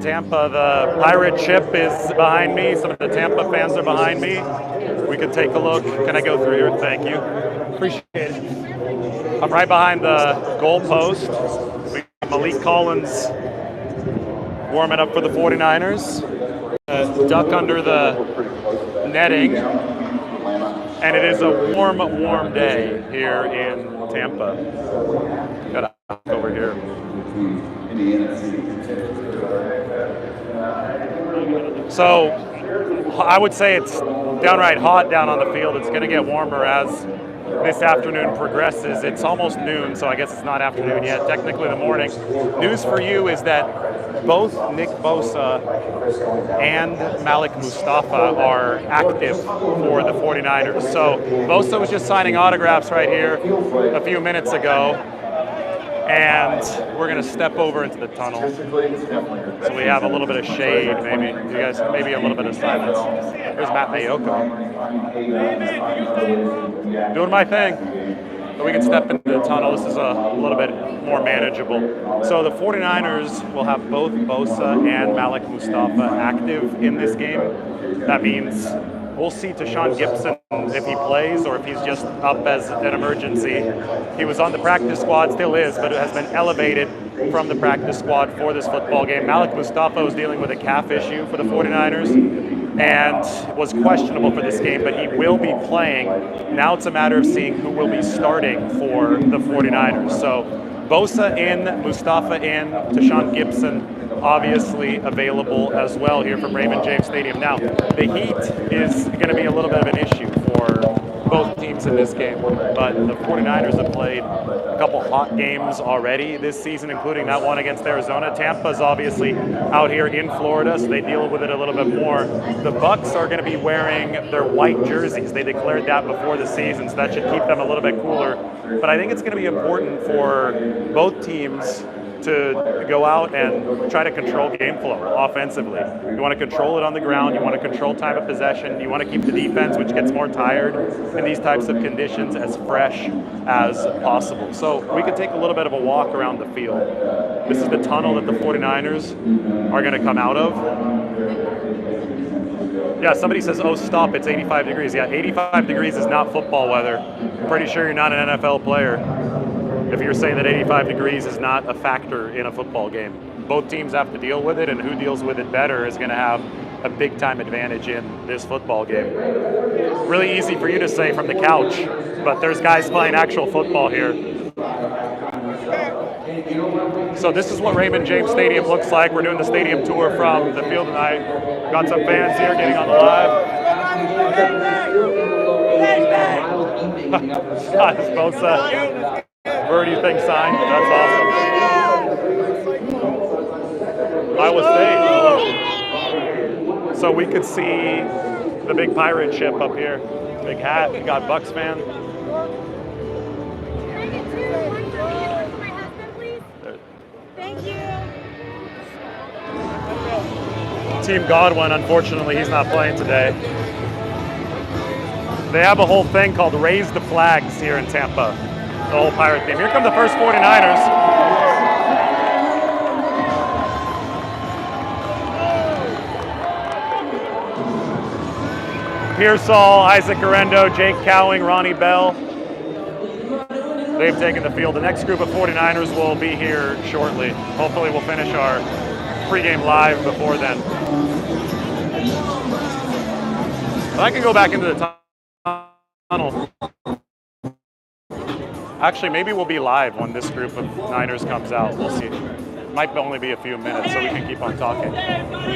Tampa, the pirate ship is behind me. Some of the Tampa fans are behind me. We can take a look. Can I go through here? Thank you. Appreciate it. I'm right behind the goal post. We got Malik Collins warming up for the 49ers. Duck under the netting. And it is a warm, warm day here in Tampa. Got a over here. So I would say it's downright hot down on the field. It's going to get warmer as this afternoon progresses. It's almost noon, so I guess it's not afternoon yet, technically the morning. News for you is that both Nick Bosa and Malik Mustapha are active for the 49ers. So Bosa was just signing autographs right here a few minutes ago. And we're going to step over into the tunnel. So we have a little bit of shade, maybe. You guys, maybe a little bit of silence. There's Matt Mayoko. Doing my thing. So we can step into the tunnel. This is a little bit more manageable. So the 49ers will have both Bosa and Malik Mustapha active in this game. That means we'll see Tashawn Gibson if he plays or if he's just up as an emergency. He was on the practice squad, still is, but has been elevated from the practice squad for this football game. Malik Mustapha was dealing with a calf issue for the 49ers and was questionable for this game, but he will be playing. Now it's a matter of seeing who will be starting for the 49ers. So Bosa in, Mustapha in, Tashawn Gibson obviously available as well here from Raymond James Stadium. Now, the heat is going to be a little bit of an issue for both teams in this game, but the 49ers have played a couple hot games already this season, including that one against Arizona. Tampa's obviously out here in Florida, so they deal with it a little bit more. The Bucs are going to be wearing their white jerseys. They declared that before the season, so that should keep them a little bit cooler. But I think it's going to be important for both teams to go out and try to control game flow offensively. You want to control it on the ground. You want to control time of possession. You want to keep the defense, which gets more tired in these types of conditions, as fresh as possible. So we could take a little bit of a walk around the field. This is the tunnel that the 49ers are going to come out of. Yeah, somebody says, oh, stop, it's 85 degrees. Yeah, 85 degrees is not football weather. I'm pretty sure you're not an NFL player if you're saying that 85 degrees is not a factor in a football game. Both teams have to deal with it, and who deals with it better is going to have a big-time advantage in this football game. Really easy for you to say from the couch, but there's guys playing actual football here. So this is what Raymond James Stadium looks like. We're doing the stadium tour from the field tonight. Got some fans here getting on the live. That's Bosa. Birdie thing signed. That's awesome. Iowa State. So we could see the big pirate ship up here. Big hat. We got Bucs fan. Thank you. Team Godwin, unfortunately, he's not playing today. They have a whole thing called Raise the Flags here in Tampa. The whole pirate theme. Here come the first 49ers. Pearsall, Isaac Arendo, Jake Cowing, Ronnie Bell. They've taken the field. The next group of 49ers will be here shortly. Hopefully we'll finish our pregame live before then. But I can go back into the tunnel. Actually, maybe we'll be live when this group of Niners comes out. We'll see. Might only be a few minutes, so we can keep on talking.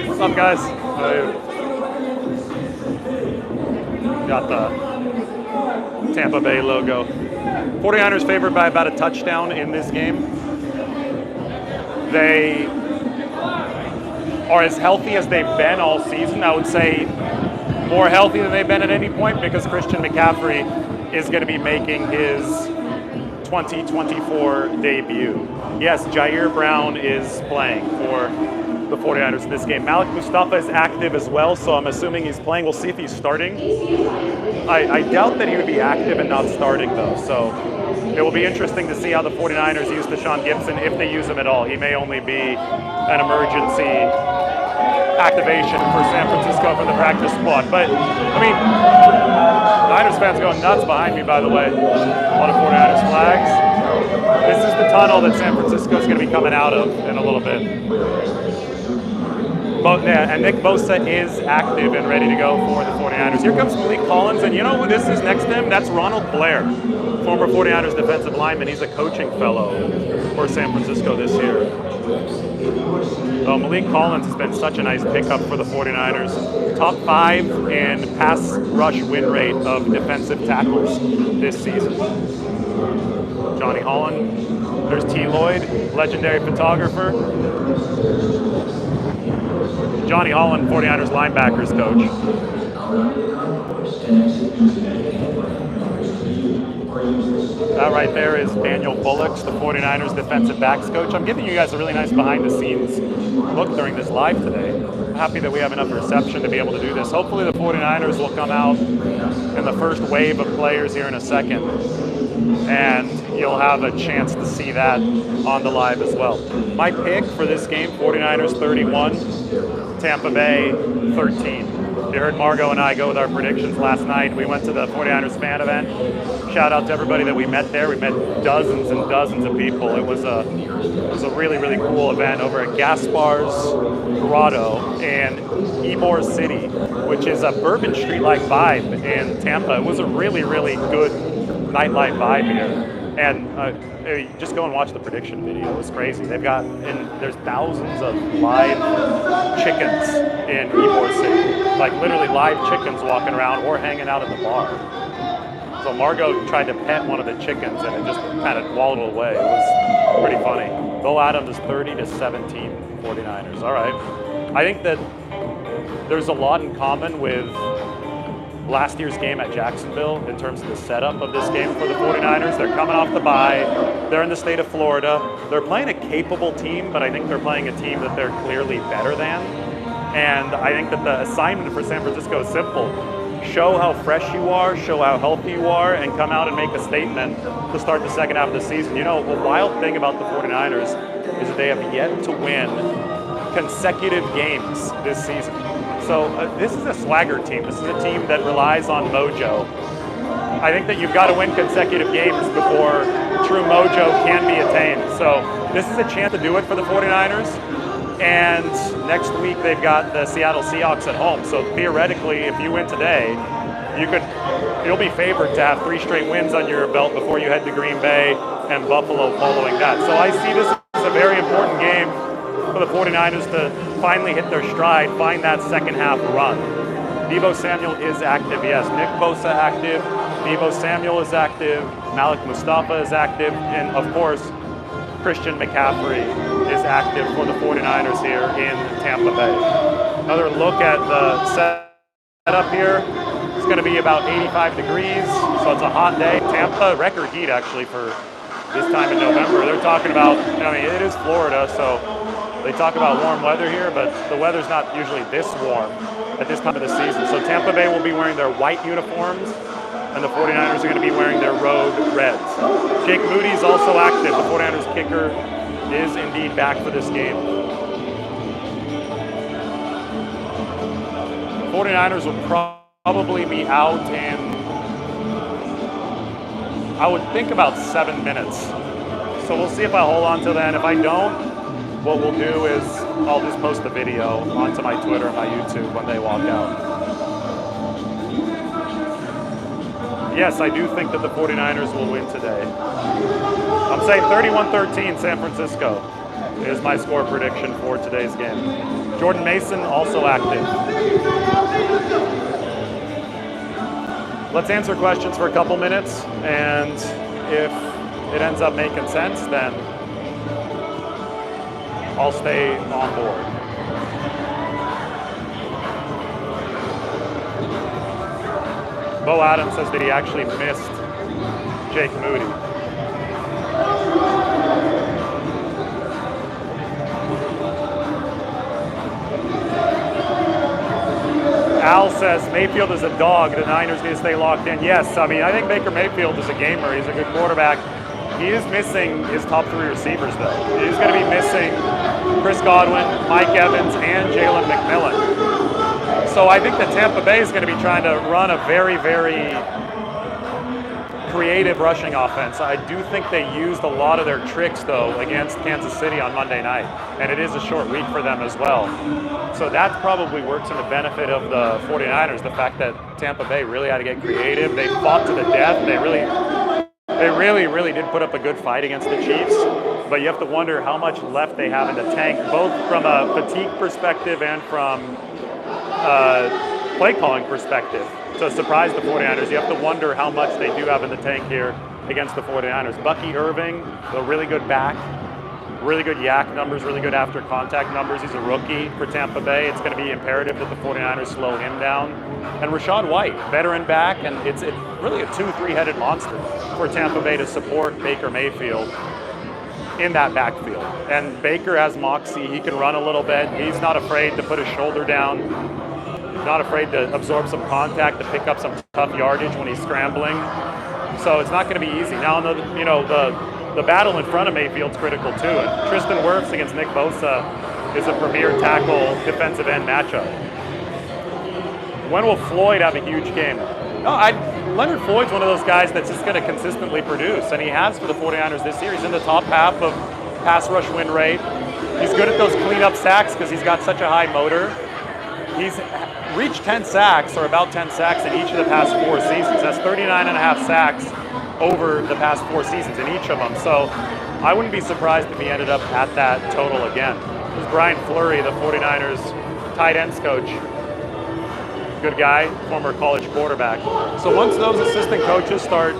What's up, guys? Got the Tampa Bay logo. 49ers favored by about a touchdown in this game. They are as healthy as they've been all season. I would say more healthy than they've been at any point, because Christian McCaffrey is going to be making his 2024 debut. Yes, Jair Brown is playing for the 49ers in this game. Malik Mustapha is active as well, so I'm assuming he's playing. We'll see if he's starting. I doubt that he would be active and not starting, though, so it will be interesting to see how the 49ers use Tashawn Gibson, if they use him at all. He may only be an emergency activation for San Francisco from the practice squad. But, I mean, Niners fans going nuts behind me, by the way. A lot of 49ers flags. This is the tunnel that San Francisco is going to be coming out of in a little bit. And Nick Bosa is active and ready to go for the 49ers. Here comes Malik Collins, and you know who this is next to him? That's Ronald Blair, former 49ers defensive lineman. He's a coaching fellow for San Francisco this year. So Malik Collins has been such a nice pickup for the 49ers. Top 5 in pass rush win rate of defensive tackles this season. Johnny Holland, there's T. Lloyd, legendary photographer. Johnny Holland, 49ers linebackers coach. That right there is Daniel Bullocks, the 49ers defensive backs coach. I'm giving you guys a really nice behind-the-scenes look during this live today. I'm happy that we have enough reception to be able to do this. Hopefully the 49ers will come out in the first wave of players here in a second, and you'll have a chance to see that on the live as well. My pick for this game, 49ers 31, Tampa Bay 13. You heard Margot and I go with our predictions last night. We went to the 49ers fan event. Shout out to everybody that we met there. We met dozens and dozens of people. It was a really, really cool event over at Gaspar's Grotto in Ybor City, which is a Bourbon Street-like vibe in Tampa. It was a really, really good nightlife vibe here. And just go and watch the prediction video. It was crazy. There's thousands of live chickens in Ybor City. Like literally live chickens walking around or hanging out in the bar. So Margot tried to pet one of the chickens and it just kind of waddled away. It was pretty funny. Bo Adams 30-17 49ers. All right. I think that there's a lot in common with last year's game at Jacksonville in terms of the setup of this game for the 49ers. They're coming off the bye. They're in the state of Florida. They're playing a capable team, but I think they're playing a team that they're clearly better than. And I think that the assignment for San Francisco is simple. Show how fresh you are, show how healthy you are, and come out and make a statement to start the second half of the season. You know, the wild thing about the 49ers is that they have yet to win consecutive games this season. So this is a swagger team. This is a team that relies on mojo. I think that you've got to win consecutive games before true mojo can be attained. So this is a chance to do it for the 49ers. And next week they've got the Seattle Seahawks at home. So theoretically, if you win today, you'll be favored to have 3 straight wins on your belt before you head to Green Bay and Buffalo following that. So I see this as a very important game for the 49ers to finally hit their stride, find that second half run. Deebo Samuel is active, yes. Nick Bosa active, Deebo Samuel is active, Malik Mustapha is active, and of course, Christian McCaffrey is active for the 49ers here in Tampa Bay. Another look at the setup here. It's going to be about 85 degrees, so it's a hot day. Tampa, record heat actually for this time in November. They're talking about, it is Florida, so they talk about warm weather here, but the weather's not usually this warm at this time of the season. So Tampa Bay will be wearing their white uniforms, and the 49ers are going to be wearing their road reds. Jake Moody is also active. The 49ers kicker is indeed back for this game. The 49ers will probably be out in, I would think, about 7 minutes. So we'll see if I hold on to then. If I don't, what we'll do is I'll just post the video onto my Twitter and my YouTube when they walk out. Yes, I do think that the 49ers will win today. I'm saying 31-13 San Francisco is my score prediction for today's game. Jordan Mason also active. Let's answer questions for a couple minutes, and if it ends up making sense, then I'll stay on board. Bo Adams says that he actually missed Jake Moody. Al says Mayfield is a dog. The Niners need to stay locked in. Yes, I think Baker Mayfield is a gamer. He's a good quarterback. He is missing his top 3 receivers, though. He's going to be missing Chris Godwin, Mike Evans, and Jalen McMillan. So I think that Tampa Bay is going to be trying to run a very, very creative rushing offense. I do think they used a lot of their tricks, though, against Kansas City on Monday night, and it is a short week for them as well. So that probably works in the benefit of the 49ers, the fact that Tampa Bay really had to get creative. They fought to the death. They really did put up a good fight against the Chiefs, but you have to wonder how much left they have in the tank, both from a fatigue perspective and from play calling perspective. To surprise the 49ers, you have to wonder how much they do have in the tank here against the 49ers. Bucky Irving, a really good back, really good yak numbers, really good after contact numbers. He's a rookie for Tampa Bay. It's going to be imperative that the 49ers slow him down. And Rachaad White, veteran back, and it's really a 2-3-headed monster for Tampa Bay to support Baker Mayfield in that backfield. And Baker has moxie. He can run a little bit. He's not afraid to put his shoulder down. Not afraid to absorb some contact, to pick up some tough yardage when he's scrambling. So it's not going to be easy. Now, the battle in front of Mayfield's critical too. And Tristan Wirfs against Nick Bosa is a premier tackle defensive end matchup. When will Floyd have a huge game? Leonard Floyd's one of those guys that's just going to consistently produce, and he has for the 49ers this year. He's in the top half of pass rush win rate. He's good at those cleanup sacks because he's got such a high motor. He's reached 10 sacks, or about 10 sacks in each of the past 4 seasons. That's 39 and a half sacks over the past 4 seasons in each of them. So I wouldn't be surprised if he ended up at that total again. There's Brian Fleury, the 49ers tight ends coach. Good guy, former college quarterback. So once those assistant coaches start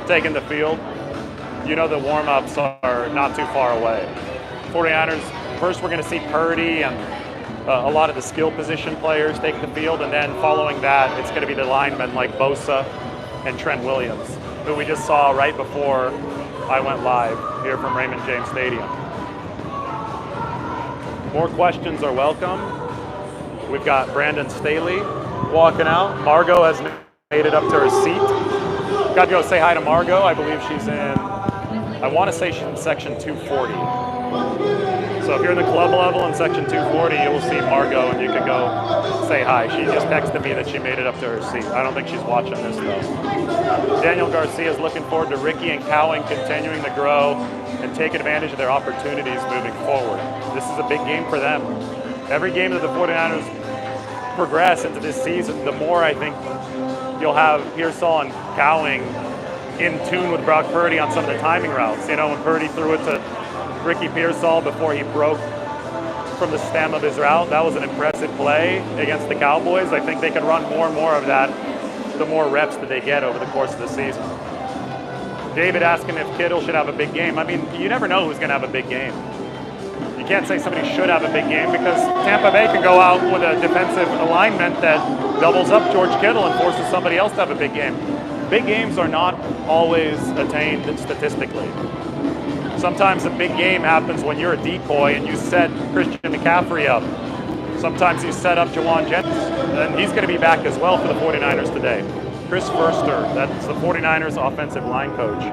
taking the field, you know the warm-ups are not too far away. 49ers, first we're going to see Purdy and a lot of the skill position players take the field, and then following that, it's going to be the linemen like Bosa and Trent Williams, who we just saw right before I went live here from Raymond James Stadium. More questions are welcome. We've got Brandon Staley walking out. Margot has made it up to her seat. Got to go say hi to Margot. I believe she's in, I want to say she's in section 240. So if you're in the club level in section 240, you will see Margot and you can go say hi. She just texted me that she made it up to her seat. I don't think she's watching this though. Daniel Garcia is looking forward to Ricky and Cowing continuing to grow and take advantage of their opportunities moving forward. This is a big game for them. Every game that the 49ers progress into this season, the more I think you'll have Pearsall and Cowing in tune with Brock Purdy on some of the timing routes. You know, when Purdy threw it to Ricky Pearsall before he broke from the stem of his route, that was an impressive play against the Cowboys. I think they can run more and more of that the more reps that they get over the course of the season. David asking if Kittle should have a big game. I mean, you never know who's going to have a big game. You can't say somebody should have a big game because Tampa Bay can go out with a defensive alignment that doubles up George Kittle and forces somebody else to have a big game. Big games are not always attained statistically. Sometimes a big game happens when you're a decoy and you set Christian McCaffrey up. Sometimes you set up Jawan Jennings, and he's going to be back as well for the 49ers today. Chris Furster, that's the 49ers offensive line coach,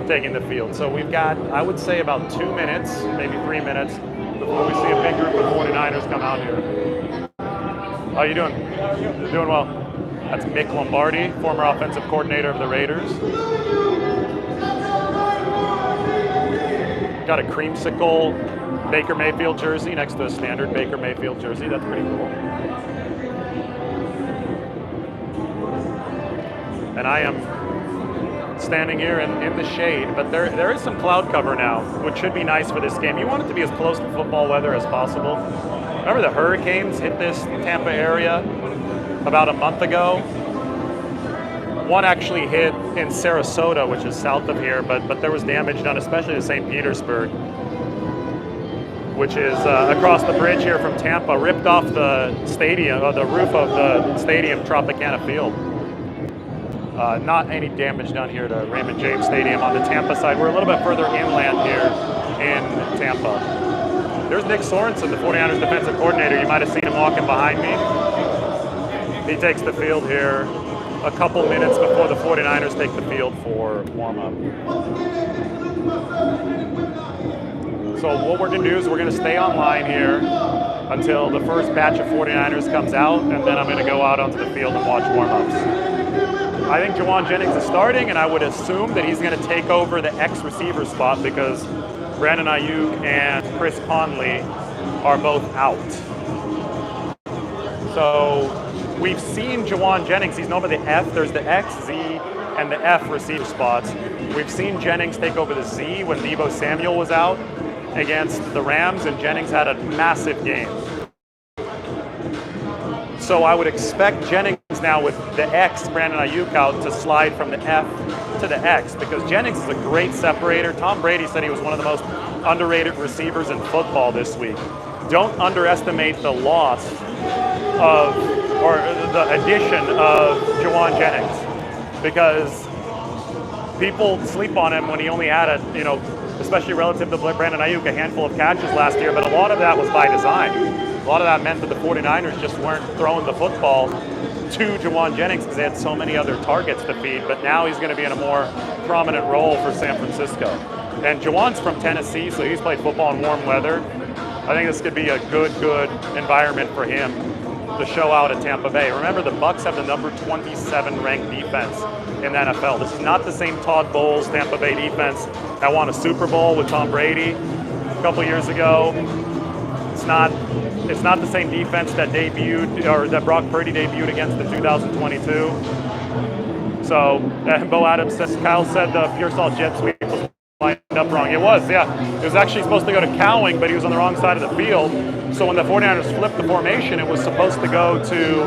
taking the field. So we've got, I would say, about 2 minutes, maybe 3 minutes, before we see a big group of 49ers come out here. How you doing? Doing well. That's Mick Lombardi, former offensive coordinator of the Raiders. Got a creamsicle Baker Mayfield jersey next to a standard Baker Mayfield jersey. That's pretty cool. And I am standing here in the shade, but there is some cloud cover now, which should be nice for this game. You want it to be as close to football weather as possible. Remember the hurricanes hit this Tampa area about a month ago? One actually hit in Sarasota, which is south of here, but there was damage done, especially to St. Petersburg, which is across the bridge here from Tampa, ripped off the stadium, or the roof of the stadium, Tropicana Field. Not any damage done here to Raymond James Stadium on the Tampa side. We're a little bit further inland here in Tampa. There's Nick Sorensen, the 49ers defensive coordinator. You might have seen him walking behind me. He takes the field here a couple minutes before the 49ers take the field for warm-up. So So what we're going to do is we're going to stay online here until the first batch of 49ers comes out, and then I'm going to go out onto the field and watch warm-ups. I think Jauan Jennings is starting, and I would assume that he's going to take over the X-receiver spot because Brandon Ayuk and Chris Conley are both out. So we've seen Jauan Jennings. He's known by the F. There's the X, Z, and the F receiver spots. We've seen Jennings take over the Z when Deebo Samuel was out against the Rams, and Jennings had a massive game. So I would expect Jennings now with the X, Brandon Ayuk out, to slide from the F to the X because Jennings is a great separator. Tom Brady said he was one of the most underrated receivers in football this week. Don't underestimate the loss of, or the addition of Jauan Jennings because people sleep on him when he only had especially relative to Brandon Ayuk, a handful of catches last year, but a lot of that was by design. A lot of that meant that the 49ers just weren't throwing the football to Jauan Jennings because they had so many other targets to feed, but now he's going to be in a more prominent role for San Francisco. And Jauan's from Tennessee, so he's played football in warm weather. I think this could be a good environment for him to show out at Tampa Bay. Remember, the Bucs have the number 27 ranked defense in the NFL. This is not the same Todd Bowles Tampa Bay defense that won a Super Bowl with Tom Brady a couple years ago. It's not the same defense that that Brock Purdy debuted against in 2022. So Bo Adams says, Kyle said the pure salt jet sweep was lined up wrong. It was, yeah. It was actually supposed to go to Cowing, but he was on the wrong side of the field. So when the 49ers flipped the formation, it was supposed to go to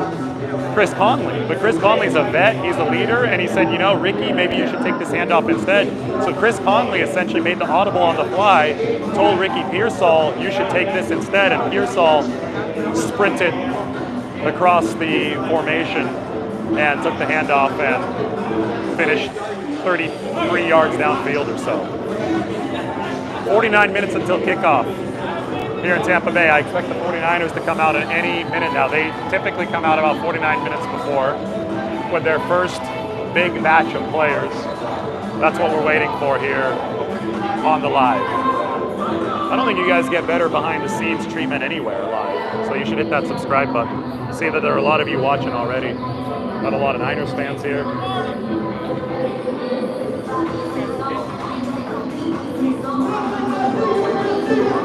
Chris Conley. But Chris Conley's a vet, he's a leader, and he said, Ricky, maybe you should take this handoff instead. So Chris Conley essentially made the audible on the fly, told Ricky Pearsall, you should take this instead, and Pearsall sprinted across the formation and took the handoff and finished 33 yards downfield or so. 49 minutes until kickoff here in Tampa Bay. I expect the 49ers to come out at any minute now. They typically come out about 49 minutes before with their first big batch of players. That's what we're waiting for here on the live. I don't think you guys get better behind the scenes treatment anywhere live, so you should hit that subscribe button. You see that there are a lot of you watching already. Got a lot of Niners fans here.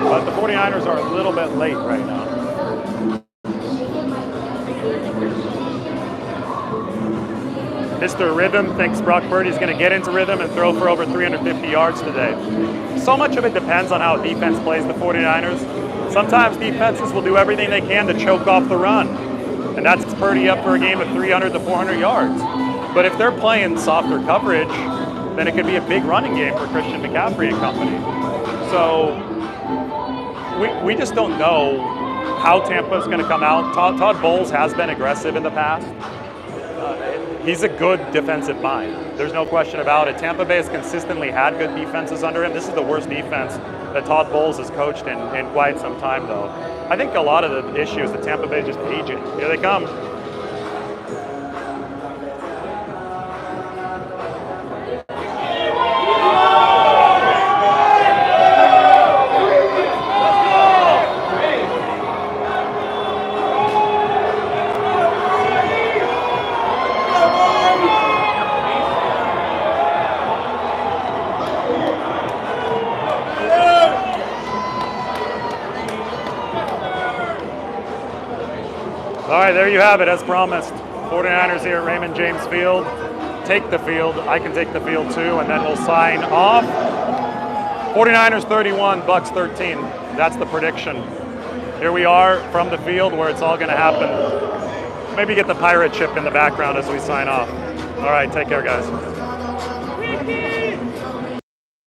But the 49ers are a little bit late right now. Mr. Rhythm thinks Brock Purdy's going to get into rhythm and throw for over 350 yards today. So much of it depends on how defense plays the 49ers. Sometimes defenses will do everything they can to choke off the run. And that's Purdy up for a game of 300 to 400 yards. But if they're playing softer coverage, then it could be a big running game for Christian McCaffrey and company. So we just don't know how Tampa's going to come out. Todd Bowles has been aggressive in the past. He's a good defensive mind. There's no question about it. Tampa Bay has consistently had good defenses under him. This is the worst defense that Todd Bowles has coached in quite some time, though. I think a lot of the issue is that Tampa Bay is just aging. Here they come. All right, there you have it, as promised. 49ers here at Raymond James Field. Take the field. I can take the field too, and then we'll sign off. 49ers 31, Bucs 13. That's the prediction. Here we are from the field where it's all going to happen. Maybe get the pirate ship in the background as we sign off. All right, take care, guys.